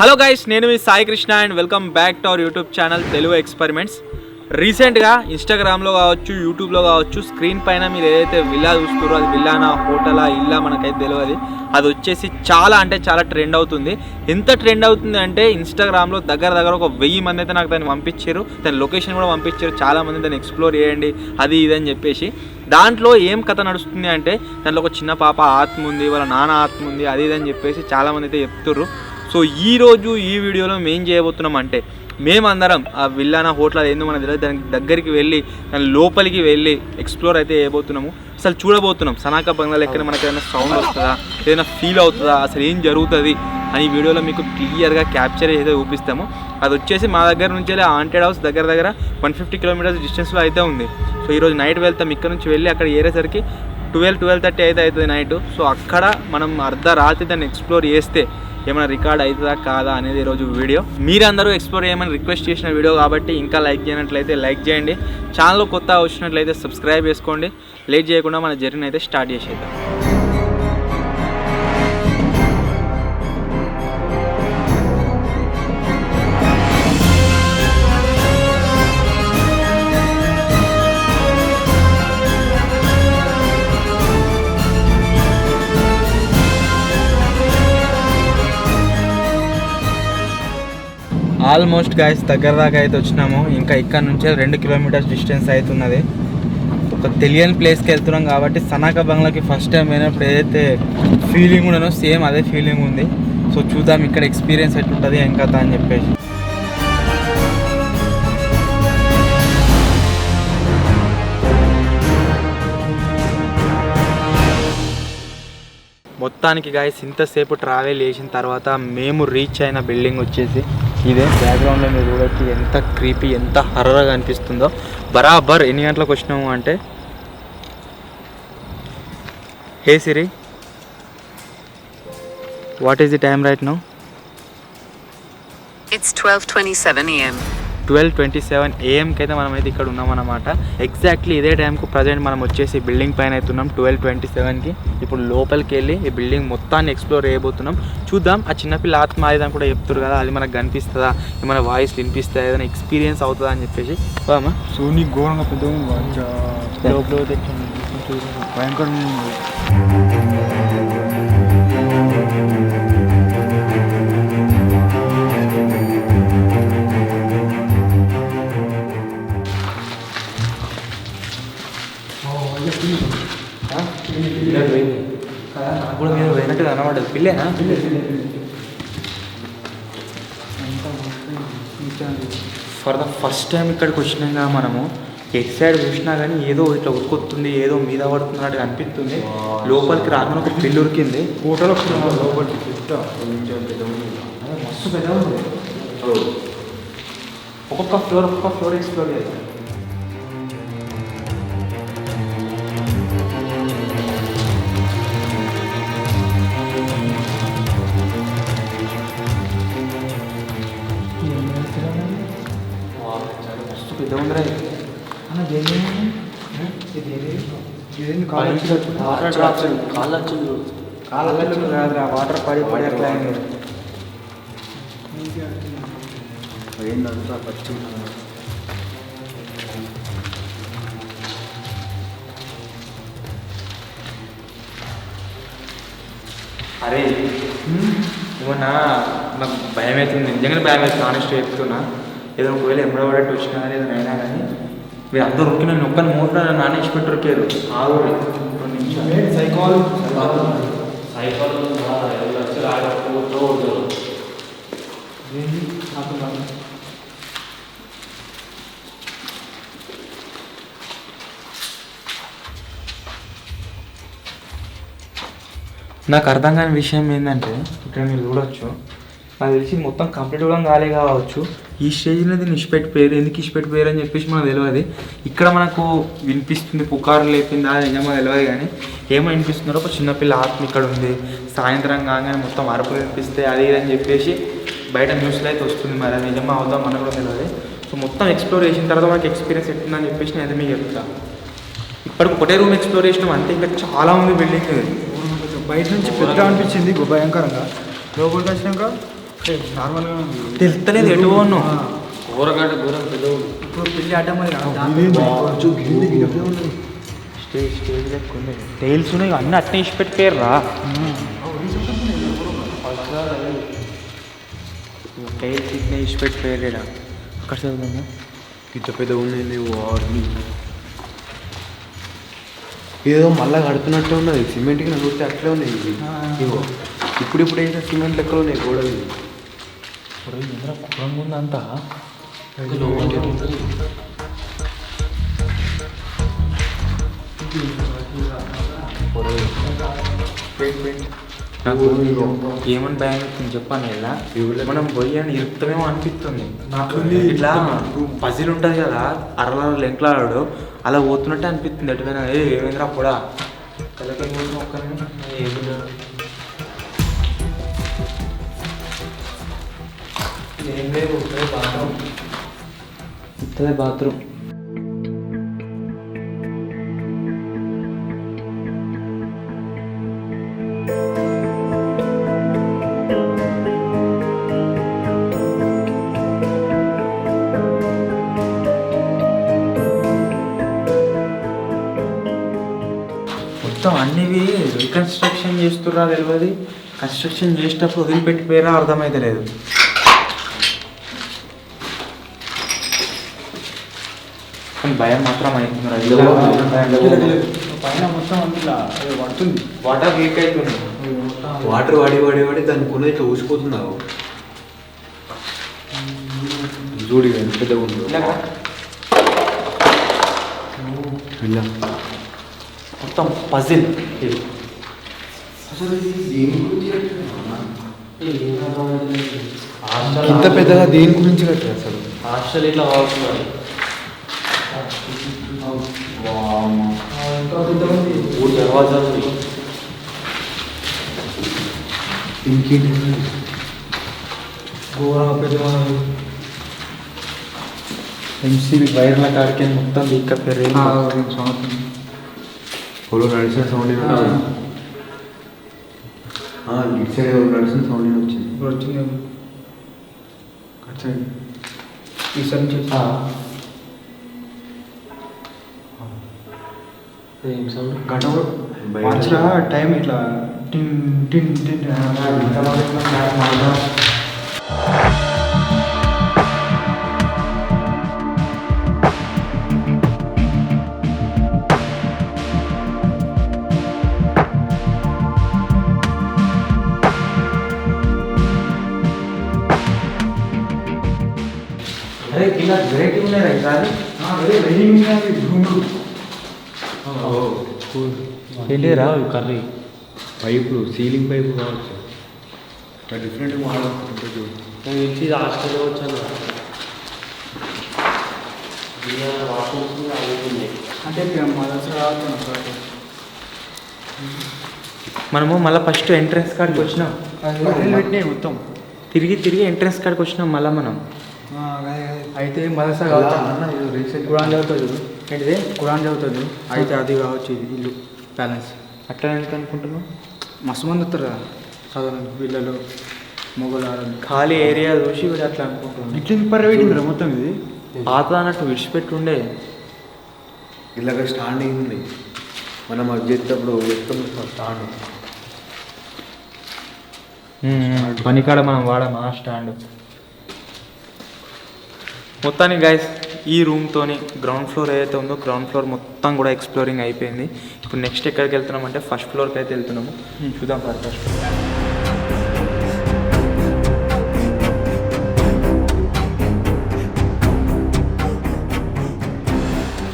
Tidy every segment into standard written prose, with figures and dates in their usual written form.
Hello guys, నేను మీ Sai Krishna and welcome back to our YouTube channel Telugu experiments. రీసెంట్గా ఇన్స్టాగ్రామ్లో కావచ్చు, యూట్యూబ్లో కావచ్చు, స్క్రీన్ పైన మీరు ఏదైతే విల్లా చూస్తారో అది విల్లానా, హోటలా, ఇల్లా మనకైతే తెలియదు. అది వచ్చేసి చాలా అంటే చాలా ట్రెండ్ అవుతుంది. ఎంత ట్రెండ్ అవుతుంది అంటే ఇన్స్టాగ్రామ్లో దగ్గర ఒక 1000 మంది అయితే నాకు దాన్ని పంపించారు. దాని లొకేషన్ కూడా పంపించారు. చాలామంది దాన్ని ఎక్స్ప్లోర్ చేయండి అది ఇది అని చెప్పేసి. దాంట్లో ఏం కథ నడుస్తుంది అంటే దాంట్లో ఒక చిన్న పాప ఆత్మ ఉంది, వాళ్ళ నాన్న ఆత్మ ఉంది, అది ఇది అని చెప్పేసి చాలామంది అయితే చెప్తుర్రు. సో ఈరోజు ఈ వీడియోలో మేము చేయబోతున్నాం అంటే మేమందరం ఆ విల్లానా హోటల్ అది ఏందో మనకు తెలియదు, దానికి దగ్గరికి వెళ్ళి దాని లోపలికి వెళ్ళి ఎక్స్ప్లోర్ అయితే చేయబోతున్నాము. అసలు చూడబోతున్నాం సనాక బంగ్లా ఎక్కడ మనకి ఏదైనా సౌండ్ వస్తుందా, ఏదైనా ఫీల్ అవుతుందా, అసలు ఏం జరుగుతుంది అని వీడియోలో మీకు క్లియర్గా క్యాప్చర్ అయితే చూపిస్తాము. అది వచ్చేసి మా దగ్గర నుంచి హాంటెడ్ హౌస్ దగ్గర 150 కిలోమీటర్స్ డిస్టెన్స్లో అయితే ఉంది. సో ఈరోజు నైట్ వెళ్తాం. ఇక్కడ నుంచి వెళ్ళి అక్కడ ఏరేసరికి 12-12:30 అయితే అవుతుంది నైట్. సో అక్కడ మనం అర్ధరాత్రి దాన్ని ఎక్స్ప్లోర్ చేస్తే ఏమైనా రికార్డ్ అవుతుందా కాదా అనేది ఈరోజు వీడియో. మీరందరూ ఎక్స్ప్లోర్ చేయమని రిక్వెస్ట్ చేసిన వీడియో కాబట్టి ఇంకా లైక్ చేయనట్లయితే లైక్ చేయండి. ఛానల్ కొత్త వచ్చినట్లయితే సబ్స్క్రైబ్ చేసుకోండి. లేట్ చేయకుండా మన జర్నీ అయితే స్టార్ట్ చేసేద్దాం. ఆల్మోస్ట్ గాయస్ దగ్గర దాకా అయితే వచ్చినాము. ఇంకా ఇక్కడ నుంచే 2 కిలోమీటర్స్ డిస్టెన్స్ అవుతున్నది. ఒక తెలియని ప్లేస్కి వెళ్తున్నాం కాబట్టి సనాక బంగ్లాకి ఫస్ట్ టైం అయినప్పుడు ఏదైతే ఫీలింగ్ ఉండనో సేమ్ అదే ఫీలింగ్ ఉంది. సో చూద్దాం ఇక్కడ ఎక్స్పీరియన్స్ ఎట్లుంటుంది ఏం కథ అని చెప్పేసి. మొత్తానికి గాయస్ ఇంతసేపు ట్రావెల్ చేసిన తర్వాత మేము రీచ్ అయిన బిల్డింగ్ వచ్చేసి ఇదే. బ్యాక్గ్రౌండ్లో మీరు చూడొచ్చు ఎంత క్రీపీ, ఎంత హర్రర్గా అనిపిస్తుందో. బరాబర్ ఎన్ని గంటలకు వచ్చినాము అంటే, hey Siri, what is the time right now? It's 12:27 AM. 12:27 AM అయితే మనమైతే ఇక్కడ ఉన్నామన్నమాట. ఎగ్జాక్ట్లీ ఇదే టైంకు ప్రజెంట్ మనం వచ్చేసి బిల్డింగ్ పైన అవుతున్నాం 12:27కి. ఇప్పుడు లోపలికి వెళ్ళి ఈ బిల్డింగ్ మొత్తాన్ని ఎక్స్ప్లోర్ చేయబోతున్నాం. చూద్దాం ఆ చిన్నపిల్ల ఆత్మ ఆయుధం కూడా చెప్తారు కదా, అది మనకు కనిపిస్తుందా, ఏమైనా వాయిస్ వినిపిస్తుందా, ఏదైనా ఎక్స్పీరియన్స్ అవుతుందా అని చెప్పేసి. బామా సోనీ ఘోరంగా పెద్ద భయంకరంగా. నాకు కూడా మీరు పోయినట్టు కనబడదు. పిల్లేనా? ఫర్ ద ఫస్ట్ టైం ఇక్కడికి వచ్చినాక మనము ఎట్ సైడ్ చూసినా కానీ ఏదో ఇట్లా ఉరుకొస్తుంది, ఏదో మీద పడుతున్నట్టు అనిపిస్తుంది. లోపలికి రాగానే ఒక పిల్లి ఉరికింది. హోటల్ లోపలికి మస్తు పెద్ద ఉంది. ఒక్కొక్క ఫ్లోర్ ఎక్స్ప్లోర్ చేయాలి. వాటర్ పడి అట్లా అరే ఏమన్నా నాకు భయం అవుతుంది, నిజంగానే భయం అవుతుంది. ఆనెస్ట్ చెప్తున్నా, ఏదో ఒకవేళ ఎంబడబడట్టు వచ్చినా కానీ ఏదైనా అయినా కానీ మీరు అందరూ ఉరికి నన్ను ఒక్కని మూట నానేసి పెట్టి ఉరికారు. నాకు అర్థం కాని విషయం ఏంటంటే ఇక్కడ మీరు చూడొచ్చు, నాకు తెలిసి మొత్తం కంప్లీట్ కూడా కాలే కావచ్చు. ఈ స్టేజ్లో దీన్ని ఇష్టపెట్టిపోయారు. ఎందుకు ఇష్టపెట్టిపోయారు అని చెప్పేసి మనకు తెలియదు. ఇక్కడ మనకు వినిపిస్తుంది, పుకారు లేపిందా నిజమో తెలియదు కానీ ఏమో వినిపిస్తున్నారో. ఒక చిన్నపిల్ల ఆత్మ ఇక్కడ ఉంది. సాయంత్రం కాగానే మొత్తం అరుపులు వినిపిస్తే అది ఇది అని చెప్పేసి బయట న్యూస్లో అయితే వస్తుంది. మరి అది నిజమో అవుతాం మనకు కూడా తెలియదు. సో మొత్తం ఎక్స్ప్లోర్ చేసిన తర్వాత మనకి ఎక్స్పీరియన్స్ ఎట్టుందని చెప్పేసి నేను అయితే మీకు చెప్తాను. ఇప్పటికి ఒకటే రూమ్ ఎక్స్ప్లోర్ చేసినాం అంతే, ఇంకా చాలా ఉంది బిల్డింగ్. బయట నుంచి పెద్ద అనిపించింది భయంకరంగా. లోపలికి వచ్చినాక నార్మల్గా ఉంది. తెలుస్తలేదు ఎటు పోను ఊరగడ్డ దూరం పెద్ద ఇప్పుడు పెళ్లి అడ్డం మరి స్టేజ్ స్టేజ్ లెక్కుంది టైల్స్ ఉన్నాయి అన్నీ అట్నే ఇచ్చి పెట్టిపోయారా టైల్స్ ఇట్నే ఇచ్చి పెట్టిపోయారా అక్కడ చదువుతుందా ఇంత పెద్ద ఉన్నాయి వారిని ఏదో మళ్ళా కడుతున్నట్టే ఉన్నది సిమెంట్కి నాకు చూస్తే అట్లే ఉన్నాయి ఇవి ఇగో ఇప్పుడు వేసిన సిమెంట్ లెక్కలు ఉన్నాయి గోడలు కురంగా ఉందంతా నాకు ఏమని భయం అవుతుంది చెప్పాను ఇలా మనం పోయి అని ఇరుకుతామేమో అనిపిస్తుంది ఇట్లా పజిల్ ఉంటుంది కదా అరలాడు ఎంకలాడు అలా పోతున్నట్టే అనిపిస్తుంది ఎటువైనా ఏమైందిరా కూడా కలకని ఏం లేదు బాత్రూమ్ ఇదే బాత్రూమ్ మొత్తం అన్నివి రీకన్స్ట్రక్షన్ చేస్తుర్రా తెలియదు కన్స్ట్రక్షన్ చేసేటప్పుడు వదిలిపెట్టిపోయారా అర్థమైతే లేదు కానీ భయం మాత్రం అవుతుంది పైన మొత్తం అందులో పడుతుంది. వాటర్ లీక్ అవుతుంది వాటర్ వాడి వాడి వాడి దాని కొన ఇట్లా ఊసిపోతున్నావు చూడు ఎంత పెద్దగా ఉందో ఇలా మొత్తం పజిల్ ఇంత పెద్దగా దేని గురించి కట్టారు అసలు హాస్టల్ ఇట్లా కావాల్సింది ఇంకేంటి ఘోరంగా పెద్ద ఎంసీబీ వైర్ల కాడికి మొత్తం లీక్ సంవత్సరం పొలం నడిచిన సౌండ్ ఇటు సైడ్ నడిచిన సౌండ్ వచ్చింది ఇప్పుడు వచ్చింది కట్సండి ఈసారి నుంచి ఏం సౌండ్ గంట మార్చిన టైం ఇట్లా టిన్ టిన్ టిన్ అరే ఇలా వెరైటీ ఉన్నాయి ఈసారి ఏంటిరా కర్రీ పైపులు సీలింగ్ పైపు కావచ్చు డిఫరెంట్గా మాట్లాడుతుంటే చూడు తెలిసి హాస్టల్లో వచ్చాను అంటే మా దసరా మనము మళ్ళీ ఫస్ట్ ఎంట్రన్స్ కాడికి వచ్చినాం పెట్టినాయి మొత్తం తిరిగి తిరిగి ఎంట్రన్స్ కాడికి వచ్చినాం మళ్ళీ మనం అయితే మదర్సా కావచ్చు రీసెంట్ కురాన్ చదువుతుంది ఏంటిది కురాన్ చదువుతుంది అయితే అది కావచ్చు ఇది ఇల్లు బ్యాలెన్స్ అట్లా ఎందుకు అనుకుంటున్నాం మస్తు మంది వస్తారు కదా చదవని పిల్లలు మొగలు ఆడలు ఖాళీ ఏరియా చూసి కూడా అట్లా అనుకుంటున్నాం ఇట్లా పర్ర పెట్టిందిరా మొత్తం ఇది పాత అన్నట్టు విడిచిపెట్టి ఉండే ఇలాగ స్టాండింగ్ ఉంది మనం అది చేసేటప్పుడు వేసుకొని స్టాండ్ పనికాడ మనం వాడమా స్టాండ్ మొత్తానికి గైస్ ఈ రూమ్తోని గ్రౌండ్ ఫ్లోర్ ఏదైతే ఉందో గ్రౌండ్ ఫ్లోర్ మొత్తం కూడా ఎక్స్ప్లోరింగ్ అయిపోయింది ఇప్పుడు నెక్స్ట్ ఎక్కడికి వెళ్తున్నాం అంటే ఫస్ట్ ఫ్లోర్కి అయితే వెళ్తున్నాము చూద్దాం ఫస్ట్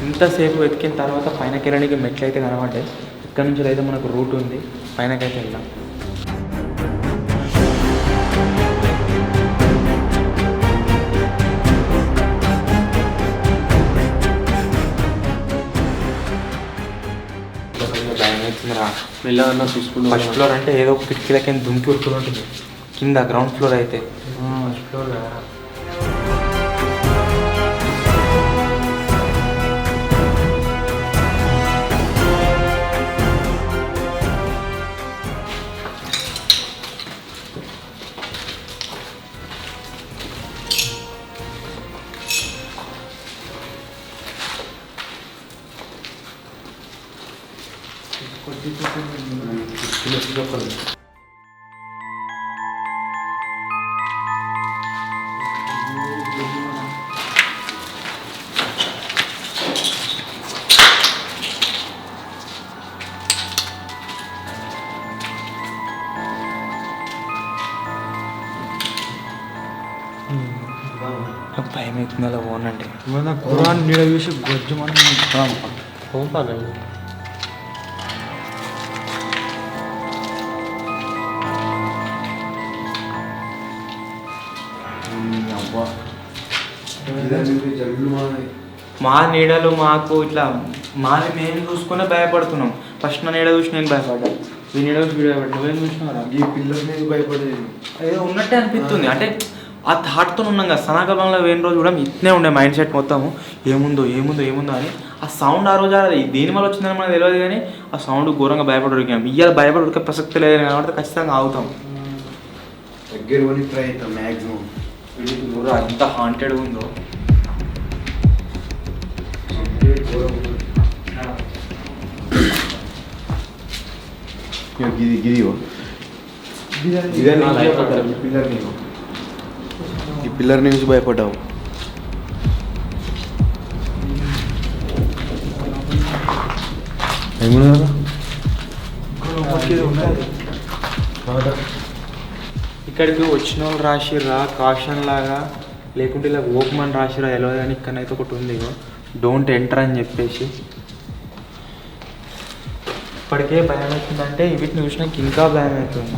ఇంతసేపు వెతికిన తర్వాత పైనకి వెళ్ళడానికి మెట్లు అయితే కనబడ్డాయి ఇక్కడ నుంచి అయితే మనకు రూట్ ఉంది పైనకైతే వెళ్దాం మెల్లగా చూసుకుంటూ ఫస్ట్ ఫ్లోర్ అంటే ఏదో కిటికీల కింద దుంకి ఉంటుంది కింద గ్రౌండ్ ఫ్లోర్ అయితే ఫస్ట్ ఫ్లోర్ భయం అవుతుంది అలా పోనండి మన కురాన్ నీడ చూసి గొజ్జు మనం పోతానండి. మా నీడలు మాకు ఇట్లా మాది మేము చూసుకునే భయపడుతున్నాం. ఫస్ట్ నా నీడ చూసి నేను భయపడ్డా, ఈ నీడ చూసి వీడు భయపడ్డా. నువ్వేం చూసినారా? ఈ పిల్లల మీద భయపడేది ఏదో ఉన్నట్టే అనిపిస్తుంది. అంటే ఆ థాట్తో ఉన్నాం కదా. సనాకలంలో వేరే రోజు కూడా ఇట్నే ఉండే మైండ్ సెట్ మొత్తము, ఏముందో ఏముందో ఏముందో అని. ఆ సౌండ్ ఆ రోజు అది దేని వల్ల వచ్చిందని మనకు తెలియదు, కానీ ఆ సౌండ్ ఘోరంగా భయపడి ఉడికాం. ఇవాళ భయపడి ఉడికే ప్రసక్తి లేదు కాబట్టి ఖచ్చితంగా ఆగుతాం. దగ్గర కొని ట్రై అవుతాం మ్యాక్సిమం. అంత హాంటెడ్గా ఉందో. ఈ పిల్లర్ నుంచి భయపడ్డావు. ఇక్కడికి వచ్చిన వాళ్ళు రాసిర్రా కాషన్ లాగా, లేకుంటే ఇలా ఓపెన్ రాసిరా ఎలా కానీ ఇక్కడైతే ఒకటి ఉంది, డోంట్ ఎంటర్ అని చెప్పేసి. ఇప్పటికే భయం అవుతుందంటే వీటిని చూసినాక ఇంకా భయం అవుతుంది.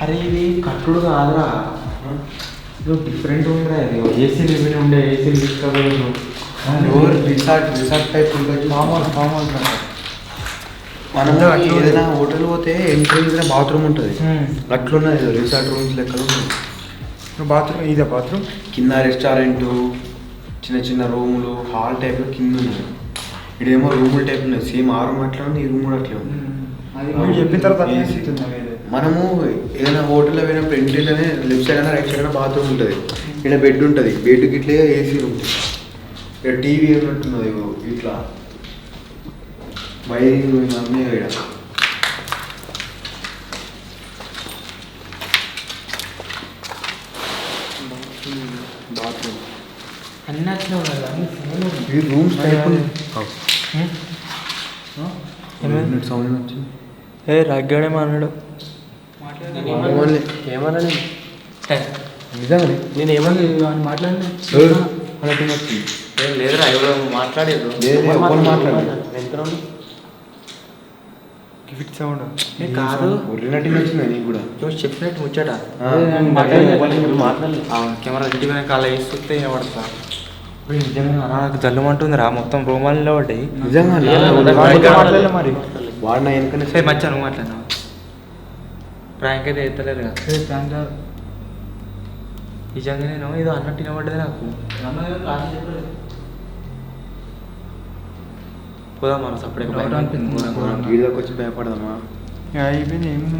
అరే ఇది కట్టుడు కాదురా, ఇది డిఫరెంట్ ఉందిరా. ఇది ఏసీలు ఇవి ఉండే ఏసీలు తీసుకోలేదు. రిసార్ట్ టైప్ ఉంటుంది. మనం ఏదైనా హోటల్ పోతే ఎంట్రీ బాత్రూమ్ ఉంటుంది, అట్లున్నది రిసార్ట్ రూమ్స్ లెక్కలు ఉంటుంది. బాత్రూమ్ ఇదే బాత్రూమ్ కింద రెస్టారెంట్, చిన్న చిన్న రూములు, హాల్ టైప్లో కింద ఉన్నాయి. ఇదేమో రూముల టైప్ ఉన్నాయి. సేమ్ ఆ రూమ్ అట్లా ఉంది, ఈ రూమ్ కూడా అట్లా ఉంది. మీరు చెప్పిన తర్వాత మనము ఏదైనా హోటల్లో పోయినప్పుడు ఎంట్రీలోనే లెఫ్ట్ సైడ్ అయినా రైట్ సైడ్ అయినా బాత్రూమ్ ఉంటుంది. ఇక్కడ బెడ్ ఉంటుంది, బెడ్కి ఇట్లే ఏసీ ఉంటుంది. ఇక్కడ టీవీ ఉన్నట్టున్నది ఇట్లా వైరింగ్ అన్నీ ఇక్కడ. బాత్రూమ్ అన్నీ అట్లా ఉన్నాయి. ఈ రూమ్స్ టైప్ సౌండ్ వచ్చింది. ఏ రగ్గాడేమో అన్నాడు. ఏమన్నా నిజంగానే నేను ఏమన్నా మాట్లాడినా ఏం లేదురా, ఎవరో మాట్లాడేది మాట్లాడారు. గిఫ్ట్ సౌండ్ కాదు, ఒరినట్టు వచ్చింది నీకు కూడా. నువ్వు చెప్పినట్టు ముచ్చట కెమెరా ఇంటి మీద కాళ్ళ వేస్తే పడతా. నిజంగా నాకు జల్లుమంటుందిరా, మొత్తం రూమాల్లో పడ్డాయి. నిజంగా మరి వాడిన వెనకనే సరే మచ్చా నువ్వు మాట్లాడినా ప్రాంక్ అయితే ఎత్తలేదు కదా. నిజంగా నేను ఏదో అన్నట్టు వినబడ్డది నాకు. పోదాం మనం సపరేట్ వీడియోకి వచ్చి భయపడదామా? అయిపోయింది. ఏమైనా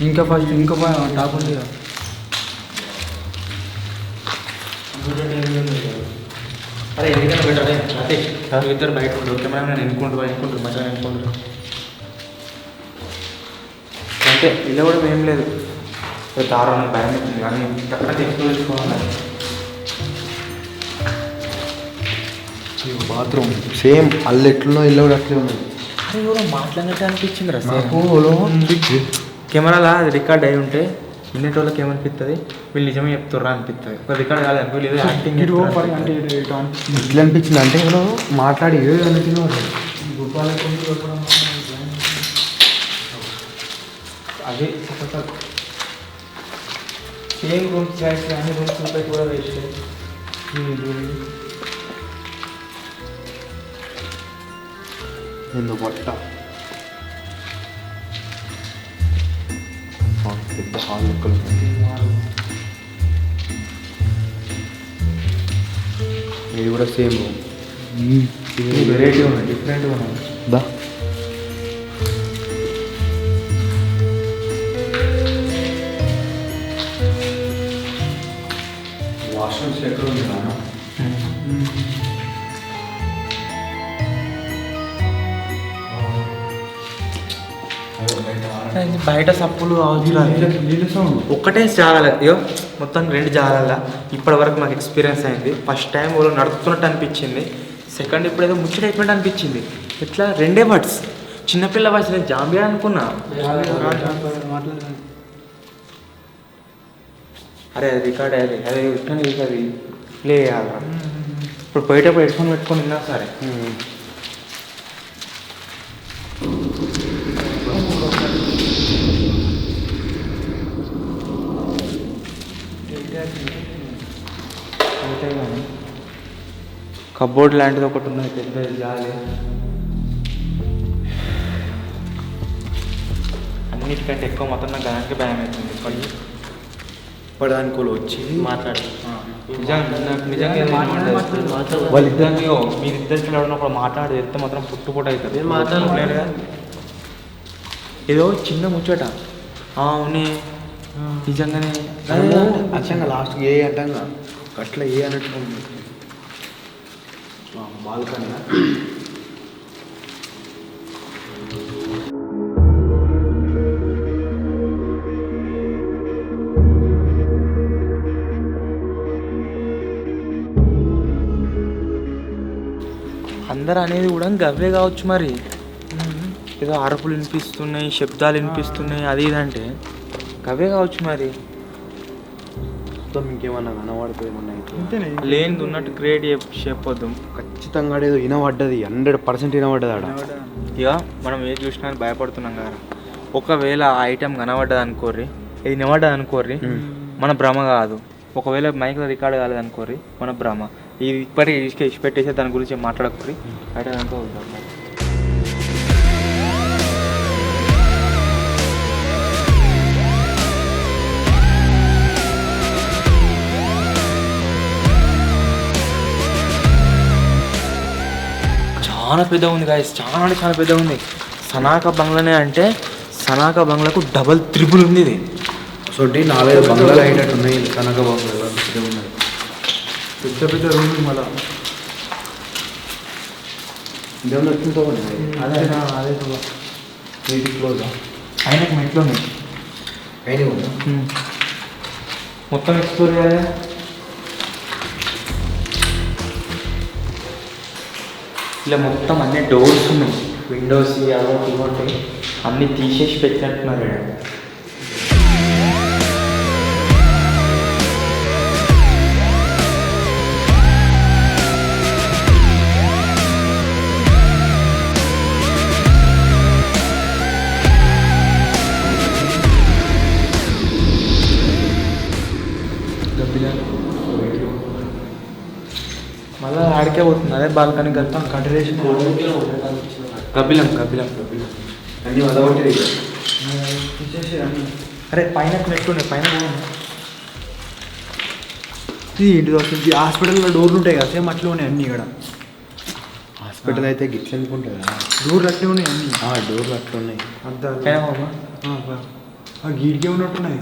ఇంకా ఫస్ట్ ఇంకా టాప్ ఉంది కదా. అరే ఎందుకంటే బెటర్ అదే ఇద్దరు బయట ఉండరు, కెమెరా నేను ఎన్నుకుంటారు మచ్చా ఎన్నుకుంటారు అంటే ఇలా కూడా ఏం లేదు. దారుణం భయం అవుతుంది, కానీ అక్కడ తీసుకోవాలి. బాత్రూమ్ సేమ్ అల్లు ఎట్లున్నో ఇల్లు కూడా అట్లే ఉంది. అది కూడా మాట్లాడినట్టు అనిపించింది రా. కెమెరాలో అది రికార్డ్ అయి ఉంటే వినేట వాళ్ళకి ఏమనిపిస్తుంది, వీళ్ళు నిజమే చెప్తుర్రా అనిపిస్తుంది. ఒక రికార్డ్ కాదు అనుకో, లేదా యాక్టింగ్ ఇట్లా అనిపించింది. అంటే ఇప్పుడు మాట్లాడి ఏదో అనుకున్నారు అదే సేమ్ రూమ్స్ కానీ రూమ్స్ చూపై కూడా వేస్ట్. ఎందుకు పట్ట పెద్ద హాల్ లెక్కలు. ఇది కూడా సేమ్ రూమ్, వెరైటీ ఉన్నాయి, డిఫరెంట్గా ఉన్నాయి. దా బయట సప్పులు కావచ్చు, నీళ్ళు సౌండ్. ఒక్కటే జాగాల అయ్యో మొత్తం 2 జాగాల ఇప్పటి వరకు నాకు ఎక్స్పీరియన్స్ అయింది. ఫస్ట్ టైం వాళ్ళు నడుపుతున్నట్టు అనిపించింది, సెకండ్ ఇప్పుడు ఏదో ముచ్చట అయిపోయినట్టు అనిపించింది. ఇట్లా 2 వర్డ్స్, చిన్నపిల్ల వాయిస్. నేను జాంబియా అనుకున్నా. అరే అది రికార్డ్ అయ్యేది, అదే అది ప్లే చేయాలి. ఇప్పుడు పోయేటప్పుడు హెడ్ఫోన్ పెట్టుకొని విన్నా సరే. కబోర్డ్ లాంటిది ఒకటి ఉన్నది, పెద్ద జాలి. అన్నిటికంటే ఎక్కువ మొత్తం నాకు దానికి భయం అవుతుంది. పడానికి వచ్చి మాట్లాడు. నిజంగా వాళ్ళిద్దరిని మీరిద్దరికి ఉన్నప్పుడు మాట్లాడి చెప్తే మాత్రం పుట్టుపుట్టు అవుతుంది. మాట్లాడలేదు కదా, ఏదో చిన్న ముచ్చట. అవునే నిజంగానే అచ్చంగా లాస్ట్ ఏ అంటంగా అట్లా ఏ అన్నట్టు బాల్కనీ. అందరు అనేది కూడా గవ్వే కావచ్చు మరి. ఏదో అరుపులు వినిపిస్తున్నాయి, శబ్దాలు వినిపిస్తున్నాయి, అది ఇదంటే గవ్వే కావచ్చు మరి. ఇంకేమన్నా కనబడిపోయేమన్నా లేనిది ఉన్నట్టు క్రియేట్ చెప్పొద్దు. ఖచ్చితంగా ఏదో వినబడ్డది, 100% వినబడ్డది ఆడ. ఇక మనం ఏది చూసినా భయపడుతున్నాం కదా. ఒకవేళ ఆ ఐటెం కనబడ్డది అనుకోర్రి, ఇది వినబడ్డది అనుకోర్రి, మన భ్రమ కాదు. ఒకవేళ మైక్లో రికార్డ్ కాలేదు అనుకోర్రి, మన భ్రమ. ఇది ఇప్పటికీ ఇష్టపెట్టేసి దాని గురించి మాట్లాడకూరి బయట దాంట్లో ఉంటాం. చాలా పెద్ద ఉంది గాయస్, చాలా అంటే చాలా పెద్ద ఉంది. సనాక బంగ్లానే అంటే సనాక బంగ్లాకు డబల్ త్రిపుల్ ఉంది ఇది. సో 4 బంగ్లాలు అయినట్టు ఉన్నాయి సనక బంగ్లాలు. పెద్ద పెద్ద రూమ్ మళ్ళా ఇదేమన్నా వచ్చిందో అదే ఇది క్లోజా ఆయనకు మెట్లో అయినా ఉందా మొత్తం ఎక్స్ప్లోర్ చేయాలి. ఇలా మొత్తం అన్ని డోర్స్ ఉన్నాయి, విండోస్ అవన్నీ ఇవ్వండి అన్నీ తీసేసి పెట్టినట్టున్నారు. మళ్ళీ ఆడికే పోతుంది, అదే బాల్కనీకి వెళ్తాం. కంటిన్యూషన్ కపిలం అన్నీ వదవట్టి తీసేసి అన్నీ. అరే పైన నెట్టుండే పైన ఇంటికి వస్తుంది. హాస్పిటల్లో డోర్లు ఉంటాయి కదా, సేమ్ అట్లా ఉన్నాయి అన్నీ ఇక్కడ. హాస్పిటల్ అయితే గిట్ల అనుకుంటుందా? డోర్లు అట్లే ఉన్నాయి అన్నీ. డోర్లు అట్లా ఉన్నాయి. అంతా గీడికే ఉన్నట్టున్నాయి.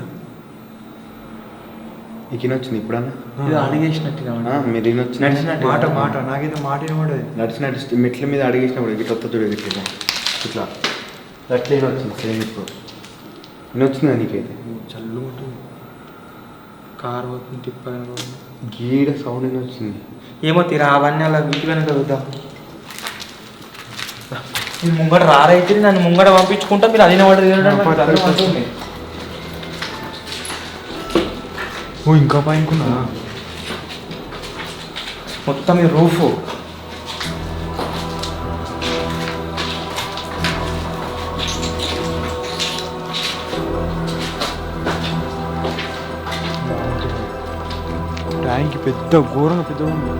నీకు వచ్చింది ఇప్పుడన్నా ఇది అడిగేసినట్టుగా మీరు నడిచినట్టు మాట నాకైతే మాట వినబడేది. నడిచి మెట్ల మీద అడిగేసినప్పుడు ఇట్లా వస్తా చూడదు ఇట్లా ఇట్లా అట్లా వచ్చింది సేమ్ ఇప్పుడు వచ్చిందా నీకైతే? చల్లు ఉంటుంది, కారు పోతుంది, తిప్ప గీడ సౌండ్ వచ్చింది. ఏమో తీరా అవన్నీ అలా వీటి వెనక చూద్దాం. మీరు ముంగడ రారైతే నన్ను ముంగడ పంపించుకుంటా, మీరు అది పడుతుంది. ఇంకా పైనకున్నా మొత్తం ఈ రూఫ్ ట్యాంక్ పెద్ద ఘోరంగా పెద్ద ఉంది.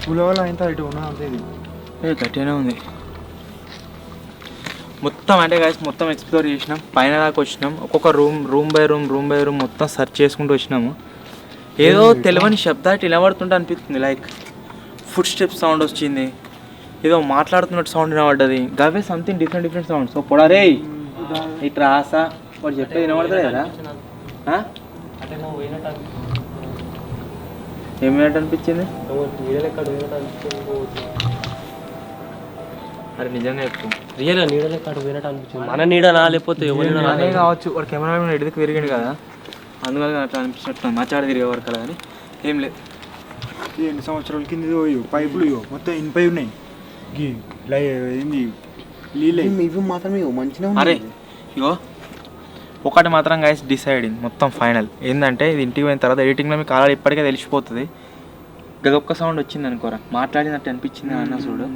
పులవల ఎంత ఇటు ఉన్నా అంతే. ఇది గట్టిగానే ఉంది మొత్తం. అంటే గాయస్ మొత్తం ఎక్స్ప్లోర్ చేసినాం, పైన దాకా వచ్చినాం. ఒక్కొక్క రూమ్ బై రూమ్ మొత్తం సెర్చ్ చేసుకుంటూ వచ్చినాము. ఏదో తెలియని శబ్దాలు వినబడుతుంటే అనిపిస్తుంది, లైక్ ఫుడ్ స్టెప్స్ సౌండ్ వచ్చింది, ఏదో మాట్లాడుతున్నట్టు సౌండ్ వినబడ్డది. Gave something different sound. So పొడరే ఇట్లా ఆసా వాడు చెప్పేది వినబడుతుంది కదా. ఏమైనట్టు అనిపించింది? అరే నిజంగా చెప్పు, రియల్ నీడలే కాడు పోయినట్టు అనిపించింది. మన నీడనా లేకపోతే ఎవరి అదే కావచ్చు. వాడు కెమెరా మీద ఎడికి విరిగాడు కదా, అందుకని అట్లా అనిపించినట్టు మాట్లాడి తిరిగే వరకు కదా. కానీ ఏం లేదు. ఎన్ని సంవత్సరాల కింద పైపులు మొత్తం ఇనిపై ఉన్నాయి. ఏంది ఇవి మాత్రమే మంచిగా అరే ఇగో ఒకటి మాత్రం గైస్ డిసైడింగ్ మొత్తం ఫైనల్ ఏంటంటే, ఇది ఇంటికి పోయిన తర్వాత ఎడిటింగ్లో మీకు ఆల్రెడీ ఇప్పటికే తెలిసిపోతుంది. గదొక్క సౌండ్ వచ్చింది అనుకోరా, మాట్లాడినట్టు అనిపించింది అన్న చూడు,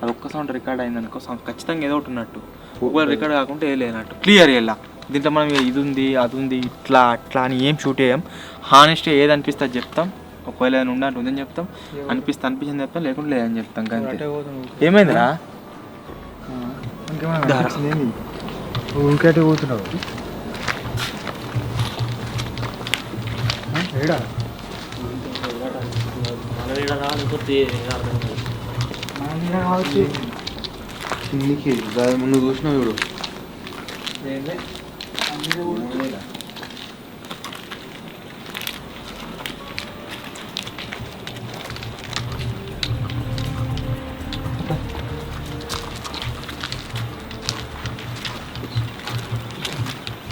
అదొక్క సౌండ్ రికార్డ్ అయింది అనుకో, సౌండ్ ఖచ్చితంగా ఏదో ఒకటి ఉన్నట్టు. ఒకవేళ రికార్డ్ కాకుంటే ఏ లేనట్టు క్లియర్ ఇలా. దీంట్లో మనం ఇది ఉంది అది ఉంది ఇట్లా అట్లా అని ఏం షూట్ చేయం. హానెస్ట్గా ఏది అనిపిస్తే అది చెప్తాం. ఒకవేళ ఏదైనా ఉందంటే ఉందని చెప్తాం, అనిపించింది చెప్తాం, లేకుంటే లేదని చెప్తాం. కానీ ఏమైందిరా? ఇంకేటి పోతున్నావు? ఏడా మన నీడనా లేకపోతే కావచ్చు. కిందికి ముందు చూసినావు చూడు.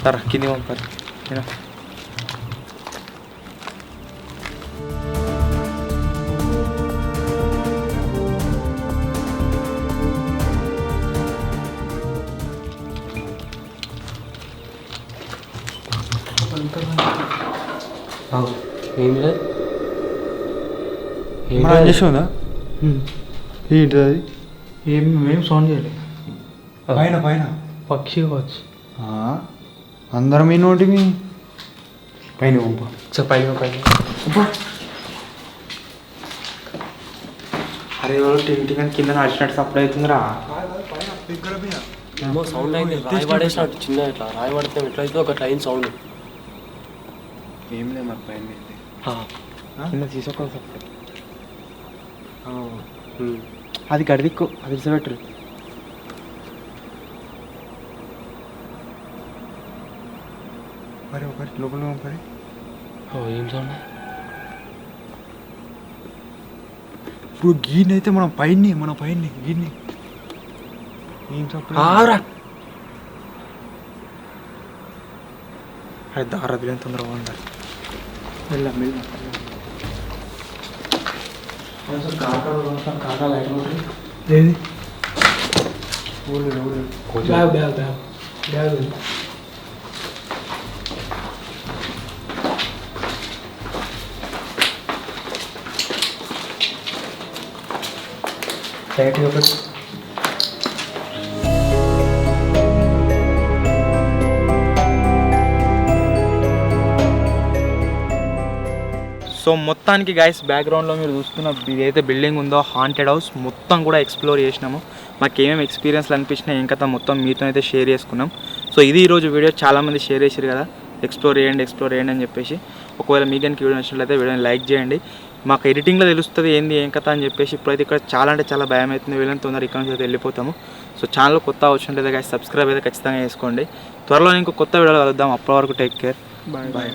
సరే కింది పంపారు. ఏంటి చేస్తుందా? ఏంటి అది? ఏం సౌండ్ చేయలేదు. పైన పైన పక్షి కావచ్చు. అందరం మీ నోటి మీ పైన పంప. పైన పైన అరే ఎవరు టింటి కానీ కింద నడిచినట్టు సప్లై అవుతుందిరా. ఏమో సౌండ్ అయింది. రాయి పడేసినట్టు చిన్న ఇట్లా రాయి పడితే ఎట్లయితే ఒక ట్రైన్ సౌండ్. ఏం లేదు మరి పైన కింద తీసుకోవాలి సప్లై. అది గడిదిక్కు, అది ఇసబెట్టరు. మరి ఒకటి లోపల పంపడి. ఏం సౌండ్? ఇప్పుడు గీని అయితే మన పైన గీని ఏం చెప్పరా? అరే దారా బిల్లని తొందరగా ఉండాలి. ఏది లైట్ ఒకటి. సో మొత్తానికి గైస్ బ్యాక్గ్రౌండ్లో మీరు చూస్తున్న ఏదైతే బిల్డింగ్ ఉందో హాంటెడ్ హౌస్ మొత్తం కూడా ఎక్స్ప్లోర్ చేసినాము. మాకు ఏమేమి ఎక్స్పీరియన్స్లు అనిపించినాయి ఇంకా మొత్తం మీతో అయితే షేర్ చేసుకున్నాం. సో ఇది ఈరోజు వీడియో చాలామంది షేర్ చేశారు కదా, ఎక్స్ప్లోర్ చేయండి అని చెప్పేసి. ఒకవేళ మీకు కనుక వీడియో నచ్చినట్లయితే వీడియోని లైక్ చేయండి. మాకు ఎడిటింగ్లో తెలుస్తుంది ఏంది ఏం కథ అని చెప్పేసి. ఇప్పుడైతే ఇక్కడ చాలా అంటే చాలా భయం అవుతుంది, వీళ్ళని తొందర ఇక్కడ నుంచి అయితే వెళ్ళిపోతాము. సో ఛానల్ కొత్త వచ్చినట్లయితే గైస్ సబ్స్క్రైబ్ అయితే ఖచ్చితంగా చేసుకోండి. త్వరలో ఇంకో కొత్త వీడియోలో కలుద్దాం. అప్పటి వరకు టేక్ కేర్. బాయ్.